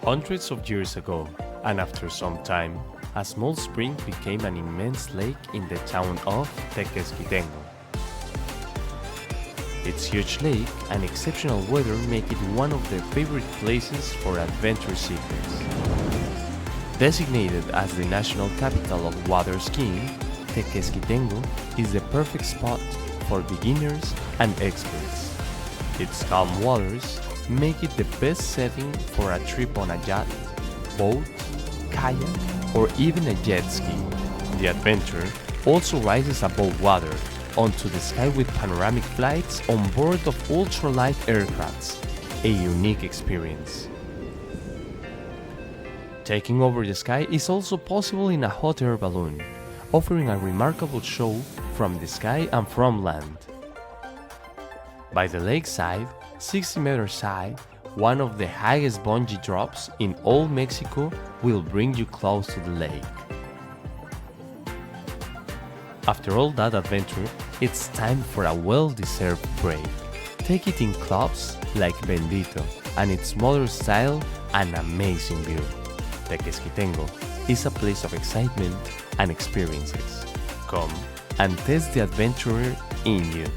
Hundreds of years ago, and after some time, a small spring became an immense lake in the town of Tequesquitengo. Its huge lake and exceptional weather make it one of the favorite places for adventure seekers. Designated as the national capital of water skiing, Tequesquitengo is the perfect spot for beginners and experts. Its calm waters make it the best setting for a trip on a yacht, boat, kayak, or even a jet ski. The adventure also rises above water onto the sky with panoramic flights on board of ultralight aircrafts, a unique experience. Taking over the sky is also possible in a hot air balloon, offering a remarkable show from the sky and from land. By the lakeside, 60 meters high, one of the highest bungee drops in all Mexico will bring you close to the lake. After all that adventure, it's time for a well-deserved break. Take it in clubs like Bendito and its modern style and amazing view. Tequesquitengo is a place of excitement and experiences. Come and test the adventurer in you.